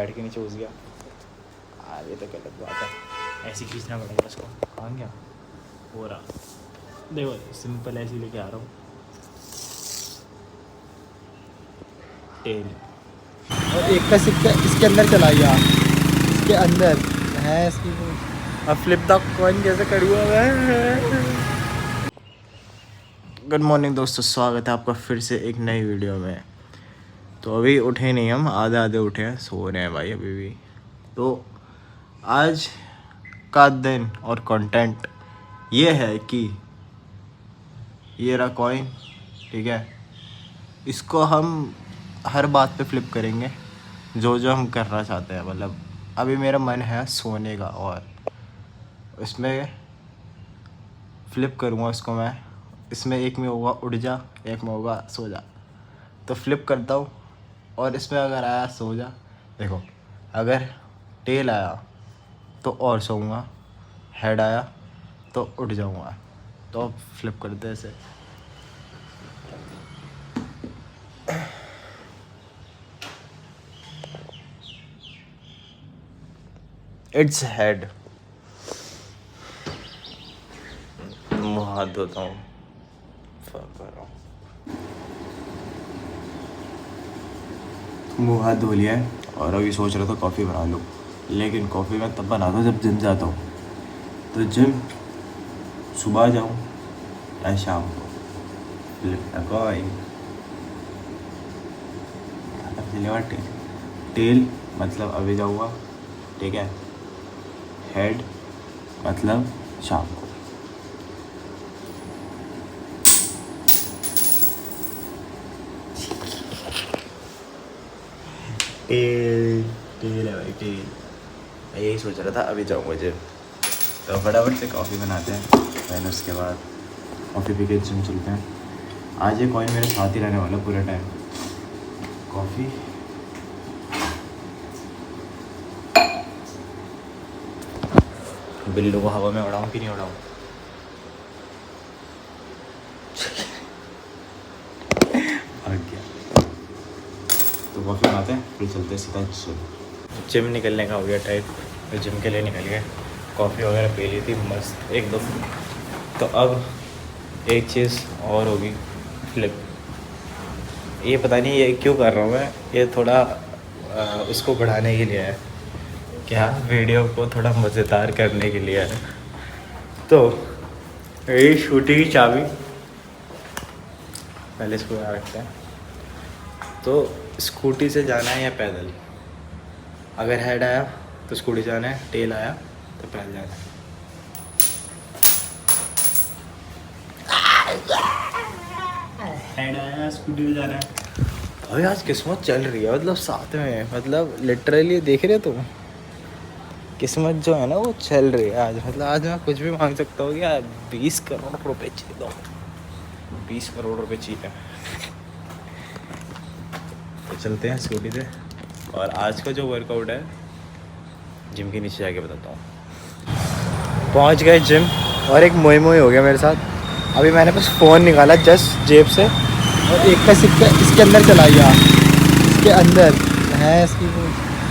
बैठ के नीचे घुस गया। ये तो गलत बात है, ऐसे खींचना पड़ेगा इसको। कहाँ गया? हो रहा, देखो सिंपल ऐसे लेके आ रहा हूँ। टेल और एक का सिक्का इसके अंदर चला गया, इसके अंदर है इसकी। अब फ्लिप द कॉइन कैसे करूँगा मैं? गुड मॉर्निंग दोस्तों, स्वागत है आपका फिर से एक नई वीडियो में। तो अभी उठे नहीं, हम आधे आधे उठे हैं, सो रहे हैं भाई अभी भी। तो आज का दिन और कंटेंट ये है कि ये रहा कॉइन, ठीक है। इसको हम हर बात पे फ्लिप करेंगे, जो जो हम करना चाहते हैं। मतलब अभी मेरा मन है सोने का, और इसमें फ्लिप करूँगा इसको मैं। इसमें एक में होगा उठ जा, एक में होगा सो जा। तो फ्लिप करता हूँ, और इसमें अगर आया सो जा, देखो अगर टेल आया तो और सोऊंगा, हेड आया तो उठ जाऊंगा। तो अब फ्लिप करते हैं इसे। Its head. मुँह हाथ धोता हूँ, मुँह हाथ धो लिया है, और अभी सोच रहा था कॉफ़ी बना लूँ। लेकिन कॉफ़ी मैं तब बनाता हूँ जब जिम जाता हूँ। तो जिम सुबह जाऊँ या शाम को, टेल टेल मतलब अभी जाऊँगा, ठीक है। हेड मतलब शाम को। टेल है भाई, टेल। मैं यही सोच रहा था, अभी जाऊँगा जिम। तो फटाफट से कॉफ़ी बनाते हैं, फिर उसके बाद कॉफ़ी पी के जिम चलते हैं। आज ये कॉइन मेरे साथ ही रहने वाला पूरा टाइम। कॉफ़ी बिल्लू को हवा में उड़ाऊँ कि नहीं उड़ाऊँ? भाग गया। तो कॉफ़ी बनाते हैं, फिर चलते हैं सीधा जिम निकलने का हो गया टाइम। तो जिम के लिए निकल गए, कॉफ़ी वगैरह पी ली थी मस्त एकदम। तो अब एक चीज़ और होगी, फ्लिप। ये पता नहीं ये क्यों कर रहा हूँ मैं, ये थोड़ा उसको बढ़ाने के लिए है, क्या वीडियो को थोड़ा मज़ेदार करने के लिए है। तो ये स्कूटी की चाबी पहले इसको यहाँ रखते हैं। तो स्कूटी से जाना है या पैदल? अगर हेड आया तो स्कूटी जाना है, टेल आया तो पैदल जाना है। हेड आया स्कूटी पे जाना है। अरे आज किस्मत चल रही है, मतलब साथ में, मतलब लिटरली देख रहे हो तुम, किस्मत जो है ना वो चल रही है आज। मतलब आज मैं कुछ भी मांग सकता हूँ, क्या 20 करोड़ रुपए चाहिए, दो 20 करोड़ रुपए चाहिए। तो चलते हैं स्कूटी से, और आज का जो वर्कआउट है जिम के नीचे जाके बताता हूँ। पहुँच गए जिम, और एक मोई मोई हो गया मेरे साथ। अभी मैंने बस फ़ोन निकाला जस्ट जेब से, और एक का सिक्का इसके अंदर चला गया, इसके अंदर है इसकी।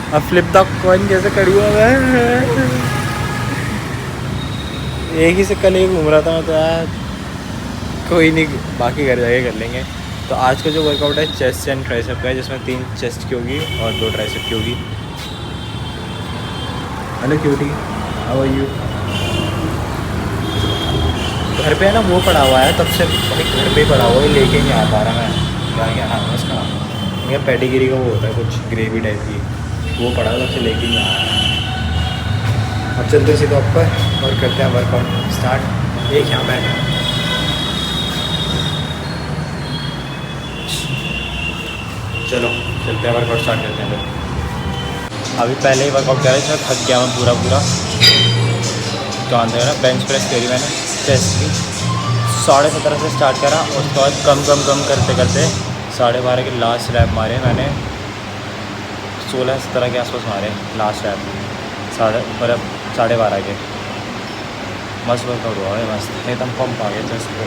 अब फ्लिप द कॉइन कैसे करूँगा मैं? एक ही सिक्का लेके घूम रहा था मैं, तो यार कोई नहीं, बाकी घर जाके कर लेंगे। तो आज का जो वर्कआउट है चेस्ट एंड ट्राइसेप का है, जिसमें 3 चेस्ट की होगी और 2 ट्राइसेप की होगी। Hello cutie, how are you? घर पे है ना वो पड़ा हुआ है, तब से भाई घर पे पड़ा हुआ है, लेके नहीं आ पा रहा मैं। क्या नाम है उसका? मेरा पेडिगिरी का वो होता है कुछ ग्रेवी टाइप की, वो पड़ा है, तब से लेके नहीं आ रहा है। अब चलते सीधा ऊपर और करते हैं वर्कआउट स्टार्ट। एक यहाँ बैठा है, चलो चलते हैं वर्कआउट स्टार्ट करते हैं। अभी पहले ही वर्कआउट करा, इसमें थक गया मैं पूरा। तो आते हैं ना, बेंच प्रेस करी मैंने चेस्ट की, 17.5 से स्टार्ट करा। उसके बाद कम करते करते 12.5 के लास्ट रैप मारे मैंने, 16-17 के आसपास मारे लास्ट रैप, 12.5 के। मस्त वर्कआउट हुआ है, मस्त एकदम पंप आ गया चेस्ट पे।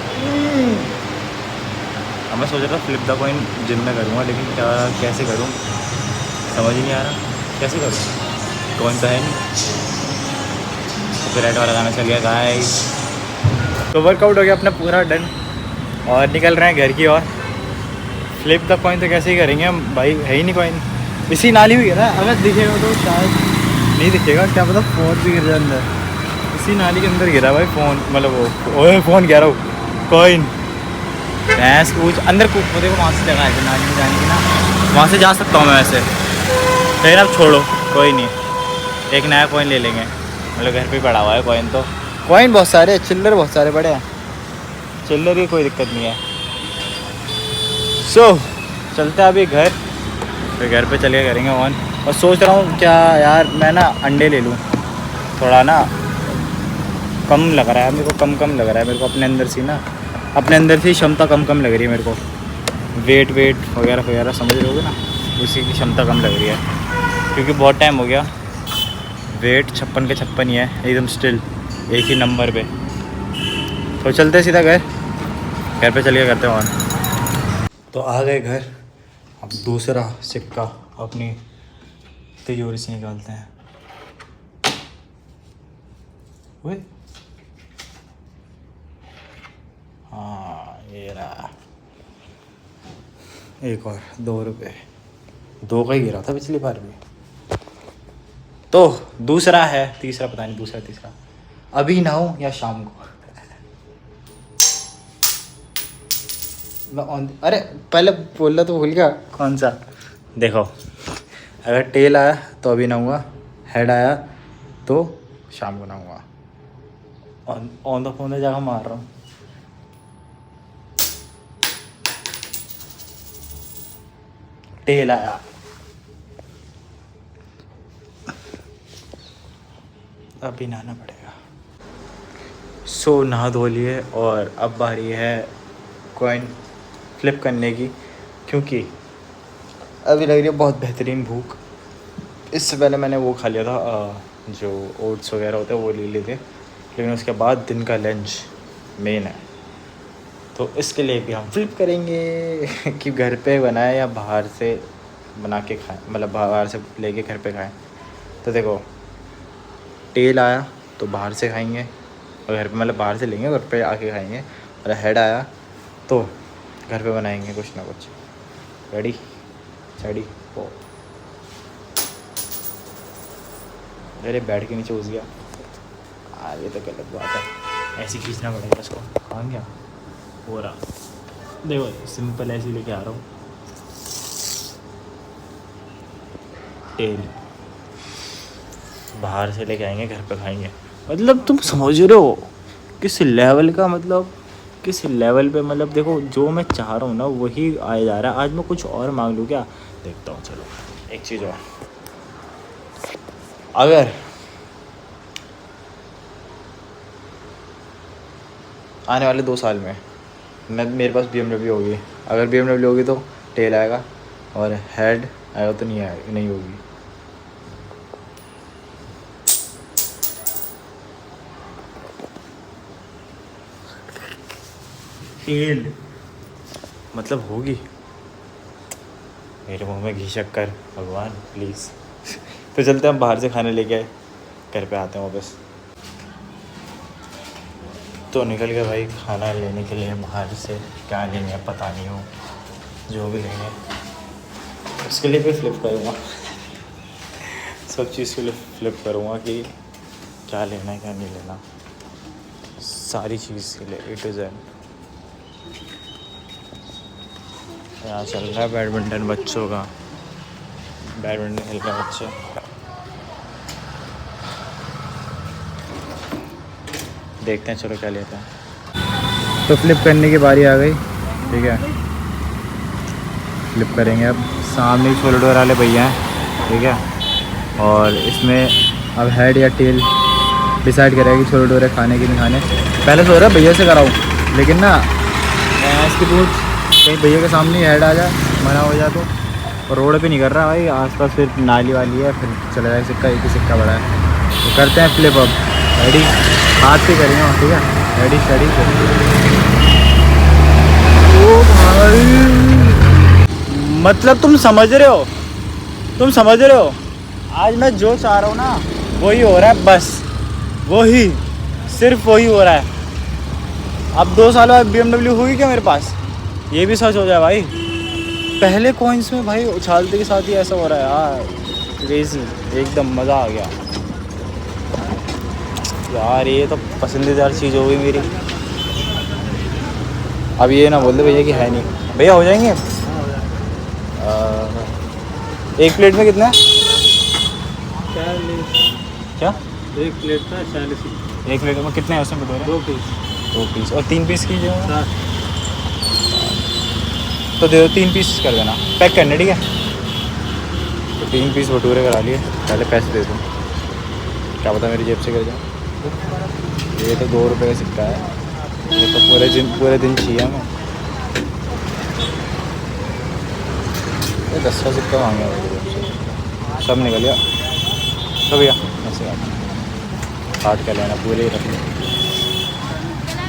अब मैं सोच रहा था फ्लिप द कॉइन जिम में करूँगा, लेकिन क्या कैसे करूँ समझ ही नहीं आ रहा। कैसे करूँ, कौन सा है नहीं। कॉपीराइट वाला गाना चल गया गाइस। तो वर्कआउट हो गया अपना पूरा डन और निकल रहे हैं घर की ओर। फ्लिप द कॉइन तो कैसे ही करेंगे हम भाई, है ही नहीं कॉइन। इसी नाली में गिरा है, अगर दिखेगा तो शायद नहीं दिखेगा, क्या पता फ़ोन भी गिर जाए अंदर। इसी नाली के अंदर गिरा भाई फ़ोन, मतलब वो ओए फ़ोन कह रहा हूँ, कॉइन। भैंस कूच अंदर कूद, देखो वहाँ से जगह है नाली में जाने की ना, वहाँ से जा सकता हूँ मैं वैसे। लेकिन अब छोड़ो, कोई नहीं, एक नया कॉइन ले लेंगे, मतलब घर पे पड़ा हुआ है कॉइन। तो कॉइन बहुत सारे, चिल्लर बहुत सारे बड़े हैं, चिल्लर की कोई दिक्कत नहीं है। सो चलते हैं अभी घर, फिर घर पे चले करेंगे ऑन। और सोच रहा हूँ क्या यार, मैं ना अंडे ले लूँ, थोड़ा ना कम लग रहा है मेरे को, कम लग रहा है मेरे को अपने अंदर से ना, अपने अंदर से क्षमता कम लग रही है मेरे को। वेट वगैरह समझ रहे होगे ना, उसी की क्षमता कम लग रही है, क्योंकि बहुत टाइम हो गया। वेट 56 के 56 ही है एकदम स्टिल, एक ही नंबर पे। तो चलते सीधा घर पे चल के करते हैं ऑन। तो आ गए घर, अब दूसरा सिक्का अपनी तिजोरी से निकालते हैं। ओए हाँ, ये रहा, एक और 2 रुपये, 2 का ही गिरा था पिछली बार भी। तो दूसरा है, तीसरा पता नहीं, दूसरा तीसरा अभी ना हो या शाम को। अरे पहले बोलना तो भूल गया, कौन सा। देखो अगर टेल आया तो अभी नहाऊंगा, हेड आया तो शाम को नहाऊंगा। ऑन द फोन जगह मार रहा हूँ। टेल आया, अभी नहाना पड़ेगा। सो नहा धो लिए और अब बारी है कॉइन फ्लिप करने की, क्योंकि अभी लग रही है बहुत बेहतरीन भूख। इससे पहले मैंने वो खा लिया था, जो ओट्स वगैरह होते हैं वो ले लिए थे, लेकिन उसके बाद दिन का लंच मेन है, तो इसके लिए भी हम फ्लिप करेंगे कि घर पे बनाए या बाहर से बना के खाएं, मतलब बाहर से लेके घर पे खाएं। तो देखो टेल आया तो बाहर से खाएंगे, और घर पे मतलब बाहर से लेंगे, घर पे आके खाएंगे। और हेड आया तो घर पे बनाएंगे कुछ ना कुछ। रेडी स्टडी ओ, अरे बैठ के नीचे घुस गया, आगे तो गलत बात है, ऐसे खींचना पड़ेगा इसको। कहाँ गया, हो रहा, देखो सिंपल ऐसे ही लेके आ रहा हूँ। टेल बाहर से लेके आएंगे, घर पे खाएंगे। मतलब तुम समझ रहे हो किस लेवल का, मतलब किस लेवल पे, मतलब देखो जो मैं चाह रहा हूँ ना वही आया जा रहा है। आज मैं कुछ और मांग लूँ क्या, देखता हूँ। चलो एक चीज़ और, अगर आने वाले 2 साल में मेरे पास BMW होगी, अगर BMW होगी तो टेल आएगा, और हेड आएगा तो नहीं होगी। टेल मतलब होगी, मेरे मुंह में घी शक्कर, भगवान प्लीज़। तो चलते हैं हम बाहर से खाने लेके आए, घर पे आते हैं वापस। तो निकल गए भाई खाना लेने के लिए बाहर से, क्या लेंगे पता नहीं हो, जो भी लेंगे उसके लिए भी फ्लिप करूँगा। सब चीज़ के लिए फ्लिप करूँगा कि क्या लेना है क्या नहीं लेना, सारी चीज़ के लिए A to Z। यहाँ चल रहा है बैडमिंटन बच्चों का, बैडमिंटन खेल रहे बच्चे। देखते हैं, चलो क्या लेते हैं। तो फ्लिप करने की बारी आ गई, ठीक है, फ्लिप करेंगे। अब सामने ही छोले डोर वाले भैया हैं, ठीक है, और इसमें अब हेड या टेल डिसाइड करेगा कि छोले डोरे खाने की नहीं खाने। पहले सोच रहा भैया से कराऊँ, लेकिन ना इसकी पूछ कहीं भैया के सामने ही हेड आ जाए, मना हो जाए तो रोड पे नहीं कर रहा भाई, आसपास फिर नाली वाली है, फिर चला जाए सिक्का, एक ही सिक्का बड़ा है। तो करते हैं फ्लिप। अब रेडी, हाथ से करेंगे, ठीक है, रेडी स्टडी। ओ भाई मतलब तुम समझ रहे हो, आज मैं जो चाह रहा हूँ ना वही हो रहा है, बस वही, सिर्फ वही हो रहा है। अब 2 साल बाद BMW होगी क्या मेरे पास, ये भी सच हो जाए भाई। पहले कॉइन्स में भाई उछालते के साथ ही ऐसा हो रहा है यार, क्रेजी, एकदम मज़ा आ गया यार। ये तो पसंदीदा चीज़ हो गई मेरी। अब ये ना बोल दे भैया कि है नहीं, भैया हो जाएंगे। एक प्लेट में कितना है? क्या? एक प्लेट का 40। एक प्लेट में कितने हैं उसमें भटूरे? 2 पीस। 2 पीस और 3 पीस कीजिए। तो दे दो 3 पीस कर देना, पैक करने, ठीक है। तो 3 पीस भटूरे करा लिए, पहले पैसे दे दूँ, क्या पता मेरी जेब से कर जाए। ये तो 2 रुपये का सिक्का है, ये तो पूरे दिन चाहिए हमें। ये 10 का सिक्का मांगा मेरी जेब से, सब निकल गया। तो भैया ऐसे काट के लेना, पूरे ही रख लें।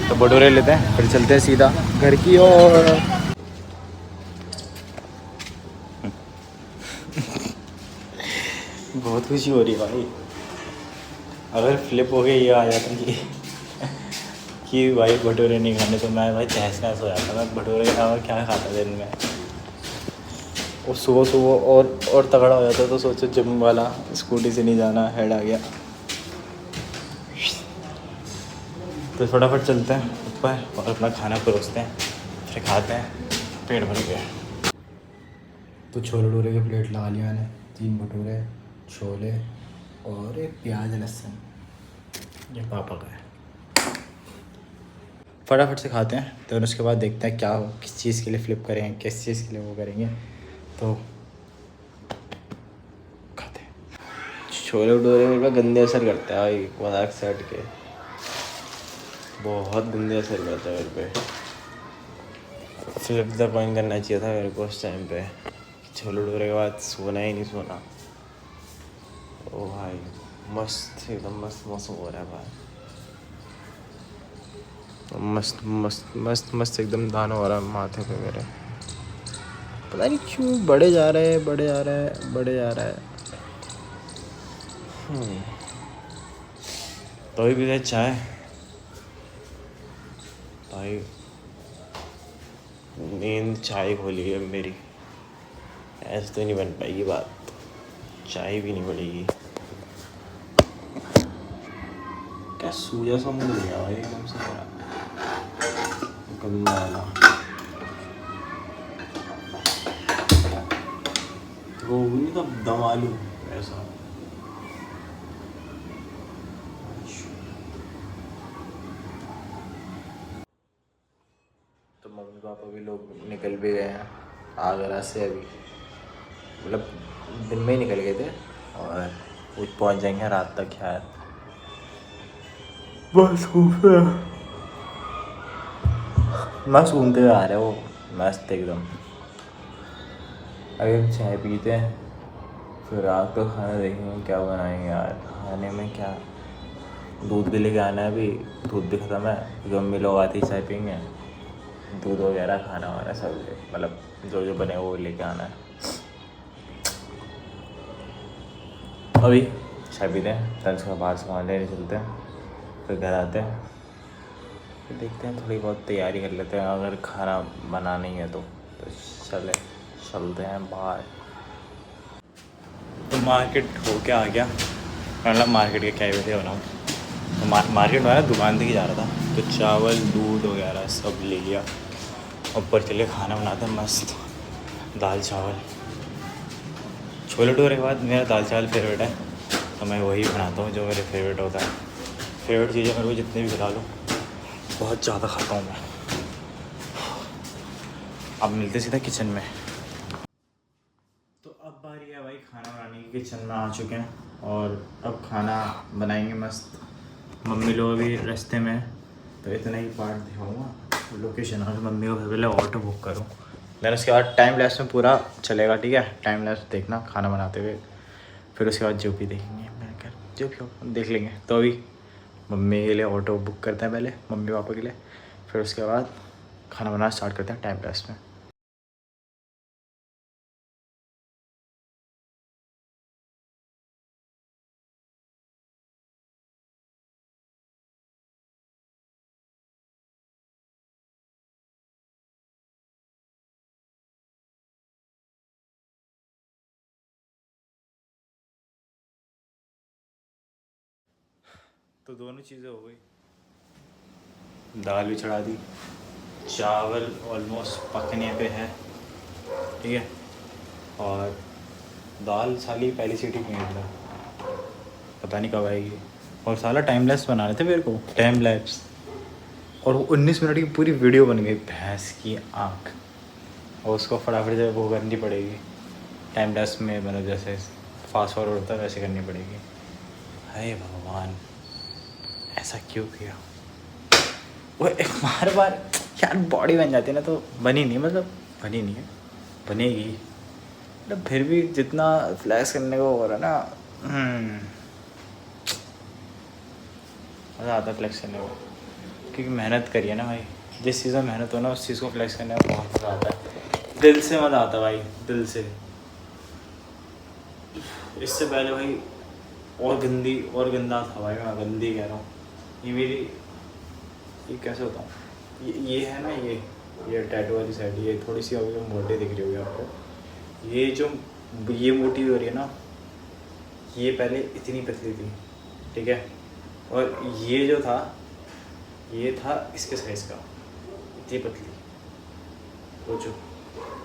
तो भटूरे लेते हैं, फिर चलते हैं सीधा घर की ओर। बहुत खुशी हो रही है भाई। अगर फ्लिप हो गया ये आ जाता कि भाई भटूरे नहीं खाने, तो मैं भाई तहस नहस हो जाता। मैं भटूरे के अलावा क्या खाता दिन में। और सुबह और तगड़ा हो जाता। तो सोचो जिम वाला, स्कूटी से नहीं जाना, हेड आ गया। तो फटाफट चलते हैं ऊपर और अपना खाना परोसते हैं, फिर खाते हैं, पेट भर गया। तो छोले भटूरे की प्लेट लगा लिया मैंने, 3 भटूरे, छोले और एक प्याज लहसुन, ये पापा का है। फटाफट से खाते हैं, तो उसके बाद देखते हैं क्या हो, किस चीज़ के लिए फ्लिप करेंगे, किस चीज़ के लिए वो करेंगे। तो खाते हैं। छोले भटूरे मेरे पे गंदे असर करता है भाई, मजाक से हट के, बहुत गंदे असर करता है मेरे पे। फ्लिप द कॉइन करना चाहिए था मेरे को उस टाइम पे। छोले भटूरे के बाद सोना ही नहीं सोना। ओ भाई मस्त, एकदम मस्त मौसम हो रहा है भाई, मस्त मस्त मस्त मस्त एकदम दाना हो रहा है माथे पे मेरे। पता नहीं क्यों बढ़े जा रहे हैं, बढ़े जा रहा है, बढ़े जा रहा है। तो भी पीते चाय भाई, नींद चाय खोली है मेरी। ऐसे तो नहीं बन पाएगी बात, चाय भी नहीं पड़ेगी। क्या सूजा सा मुँह हो गया भाई एकदम से मेरा, गंदा वाला। वो नहीं था दम आलू ऐसा। तो मम्मी पापा भी लोग निकल भी गए हैं आगरा से अभी, मतलब दिन में ही निकल गए थे और वो पहुंच जाएंगे रात तक शायद। बस मस्त घूमते हुए आ रहे हो, मस्त एकदम। अभी हम चाय पीते हैं, फिर रात का खाना देखेंगे क्या बनाएंगे यार। खाने में क्या, दूध भी लेके आना है, अभी दूध भी ख़त्म है, जो मम्मी लोग आती चाय पीएंगे, दूध वगैरह खाना वाना सब, मतलब जो जो बने वो लेके आना है। अभी चाय पीते हैं, लंच का बाहर सामान लेने चलते हैं, फिर घर आते हैं, फिर देखते हैं, थोड़ी बहुत तैयारी कर लेते हैं। अगर खाना बना नहीं है तो चलते हैं बाहर। तो मार्केट हो के आ गया, मतलब मार्केट के क्या वजह बनाऊँ। तो मार्केट में दुकान तक ही जा रहा था, तो चावल दूध वगैरह सब ले लिया। ऊपर चले खाना बनाते हैं मस्त, दाल चावल। छोले भटूरे के बाद मेरा दाल चावल फेवरेट है, तो मैं वही बनाता हूँ जो मेरे फेवरेट होता है। फेवरेट चीज़ें मेरे को जितनी भी खिला लो, बहुत ज़्यादा खाता हूँ मैं। अब मिलते सीधा किचन में। तो अब बारी है भाई खाना बनाने की, किचन में आ चुके हैं और अब खाना बनाएंगे मस्त। मम्मी लोग अभी रास्ते में, तो इतना ही पार्ट दिखाऊंगा लोकेशन, और मम्मी को पहले ऑटो बुक करूँ, देन उसके बाद टाइम लैप्स में पूरा चलेगा, ठीक है। टाइम लैप्स देखना खाना बनाते हुए, फिर उसके बाद जो भी देखेंगे, मैं कर जो भी हो देख लेंगे। तो अभी मम्मी के लिए ऑटो बुक करते हैं पहले, मम्मी पापा के लिए, फिर उसके बाद खाना बनाना स्टार्ट करते हैं टाइम लैप्स में। तो दोनों चीज़ें हो गई, दाल भी चढ़ा दी, चावल ऑलमोस्ट पकने पे है, ठीक है। और दाल साली पहली सीटी में निकला, पता नहीं कब आएगी। और साला टाइम लैप्स बना रहे थे मेरे को, टाइम लैप्स, और वो 19 मिनट की पूरी वीडियो बन गई, भैंस की आँख। और उसको फटाफट से वो करनी पड़ेगी टाइम लैप्स में, मतलब जैसे फास्ट फॉरवर्ड होता है वैसे करनी पड़ेगी। हे भगवान, ऐसा क्यों किया? वो एक बार बार यार बॉडी बन जाती है ना, तो बनी नहीं, मतलब बनी नहीं है, बनेगी, मतलब फिर भी जितना फ्लैश करने को हो रहा है ना, मज़ा आता है फ्लैक्स करने को, क्योंकि मेहनत करी है ना भाई। जिस चीज़ में मेहनत हो ना उस चीज़ को फ्लैक्स करने में बहुत मज़ा आता है, दिल से मज़ा आता है भाई, दिल से। इससे पहले भाई और गंदी और गंदा था भाई, मैं गंदी कह रहा हूँ। ये मेरी, ये कैसे होता हूँ, ये है ना, ये टैटू वाली साइड, ये थोड़ी सी अभी मोटी दिख रही होगी आपको। ये जो ये मोटी हो रही है ना, ये पहले इतनी पतली थी, ठीक है। और ये जो था, ये था इसके साइज़ का, इतनी पतली, सोचो,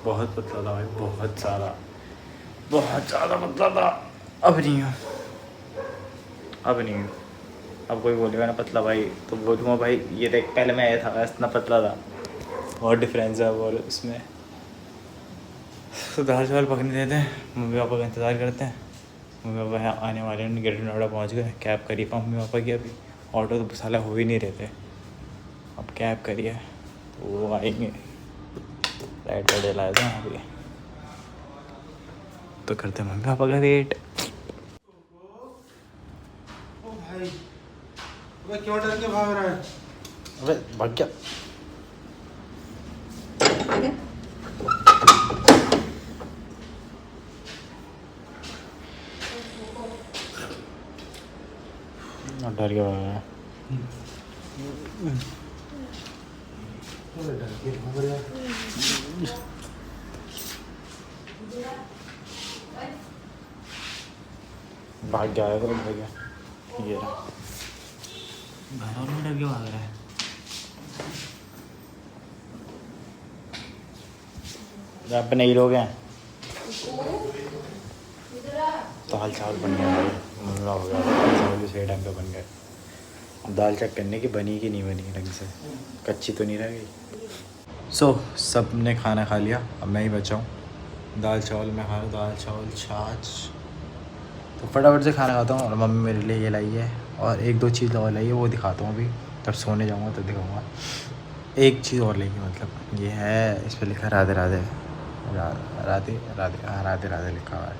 बहुत पतला था भाई, बहुत ज़्यादा पतला था। अब नहीं हूँ, अब नहीं हूँ। अब कोई बोलेगा ना पतला भाई, तो बोलूँगा भाई ये देख, पहले मैं ये था, इतना पतला था, बहुत डिफरेंस है। और उसमें तो दाल चावल पकने देते हैं, मम्मी पापा का इंतज़ार करते हैं। मम्मी पापा यहाँ आने वाले हैं, ग्रेटर नोएडा पहुँच गए। कैब करी मम्मी पापा की, अभी ऑटो तो साला हो ही नहीं रहे थे, अब कैब करिए तो वो आएंगे। राइट वाइड लाए थे वहाँ पे, तो करते हैं मम्मी पापा का वेट। ओ भाई, अबे क्यों डर के भाग रहा है? अबे भाग गया। डर के भाग रहा है। डर के भाग रहा है। भाग गया है, भाग गया, ये रहा। घर और में डर के भाग रहा है। आप नहीं लोग हैं, दाल चावल बन गया भाई, मज़ा हो गया। दाल चावल भी सही टाइम पे बन गए। अब दाल चेक करने की बनी कि नहीं बनी ढंग से, कच्ची तो नहीं रह गई। सब ने खाना खा लिया, अब मैं ही बचा हूँ। दाल चावल मैं खा रहा हूँ, दाल चावल छाछ। तो फटाफट से खाना खाता हूँ। और मम्मी मेरे लिए ये लाई है, और एक दो चीज़ और लाई है, वो दिखाता हूँ अभी, जब सोने जाऊँगा तो दिखाऊँगा। एक चीज़ और लाई है, मतलब ये है, इस पर लिखा राधे राधे, राधे राधे, हाँ राधे राधे लिखा हुआ है।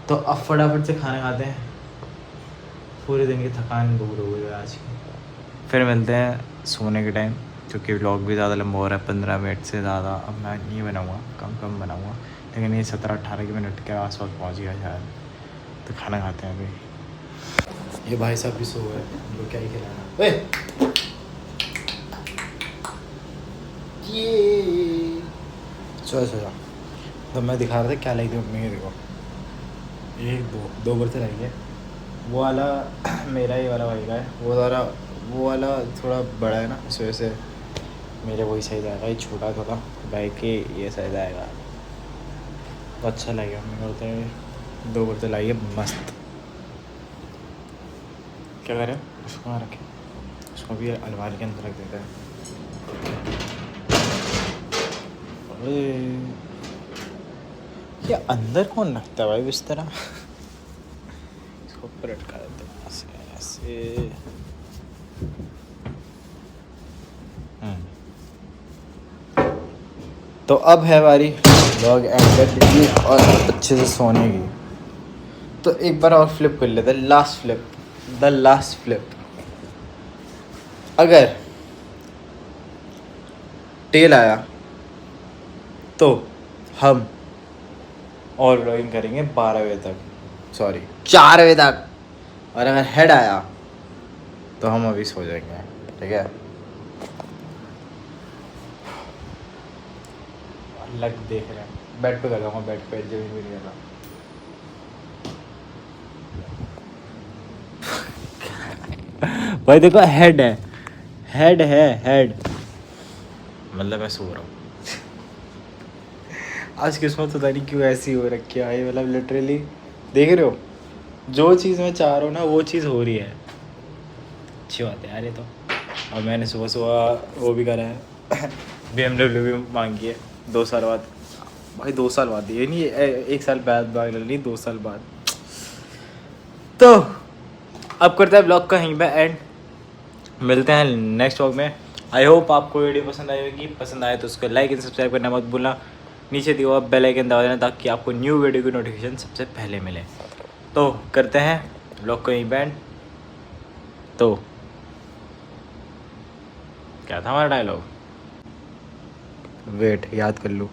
तो अब फटाफट से खाना खाते हैं, पूरे दिन की थकान दूर हो गई आज की। फिर मिलते हैं सोने के टाइम, क्योंकि व्लॉग भी ज़्यादा लंबा हो रहा है, 15 मिनट से ज़्यादा अब मैं नहीं बनाऊँगा, कम बनाऊँगा। लेकिन ये 17-18 मिनट के आसपास पहुँच गया शायद। तो खाना खाते हैं अभी। ये भाई साहब भी सो गए, उनको क्या ही खिलाना। ये सो तो मैं दिखा रहा था क्या लाई थी मम्मी के, देखो एक दो बर्तन लाई है। वो वाला मेरा ही वाला भाई का है, वो वाला थोड़ा बड़ा है ना, इस वजह से मेरे वही साइज़ आएगा। ये छोटा थोड़ा भाई के ये साइज़ आएगा, तो अच्छा लगेगा। मम्मी बोलते हैं 2 बर्तन लाइए मस्त। क्या करें, उसको वहाँ रखें, उसको भी अलमारी के अंदर रख देते हैं। ये अंदर कौन रखता है भाई बिस्तर? इसको ऊपर लटका देते हैं ऐसे ऐसे। तो अब है बारी व्लॉग एंड करने की और अच्छे से सोने की। तो एक बार और फ्लिप कर लेते हैं, द लास्ट फ्लिप। अगर टेल आया तो हम और व्लॉगिंग करेंगे 12 बजे तक, सॉरी 4 बजे तक। और अगर हेड आया तो हम अभी सो जाएंगे, ठीक है। लग देख रहे हैं, बेड पे कर दूँगा, बेड पे जमीन भी नहीं करना। भाई देखो हेड है, हेड है, हेड मतलब मैं सो रहा हूँ। आज किस्मत पता नहीं क्यों ऐसी हो रखी है भाई, मतलब लिटरली देख रहे हो, जो चीज़ मैं चाह रहा हूँ ना वो चीज़ हो रही है। अच्छी बात है यार ये तो। और मैंने सुबह सुबह वो भी करा है, BMW भी मांगी है 2 साल बाद। भाई 2 साल बाद, ये नहीं 1 साल बाद मांग ली, 2 साल बाद। तो अब करते हैं ब्लॉग का यहीं पे एंड, मिलते हैं नेक्स्ट व्लॉग में। आई होप आपको वीडियो पसंद आई होगी, पसंद आए तो उसको लाइक एंड सब्सक्राइब करना मत भूलना, नीचे दिया हुआ बेल आइकन दबा देना ताकि आपको न्यू वीडियो की नोटिफिकेशन सबसे पहले मिले। तो करते हैं ब्लॉग को यहीं बैंड। तो क्या था हमारा डायलॉग, वेट याद कर लूँ।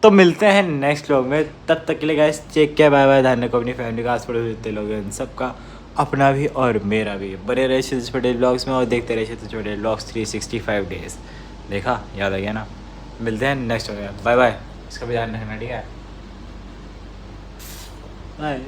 तो मिलते हैं नेक्स्ट व्लॉग में, तब तक के लिए guys take care, bye bye, ध्यान रखो अपनी फैमिली का, आस पड़ोस जितने लोग हैं सबका, अपना भी और मेरा भी। बने रहे छोटे छोटे ब्लॉग्स में और देखते रहे छोटे छोटे ब्लॉग्स 365 डेज। देखा, याद आ गया ना। मिलते हैं नेक्स्ट व्लॉग में, बाय बाय, इसका भी ध्यान रखना, ठीक है, बाय।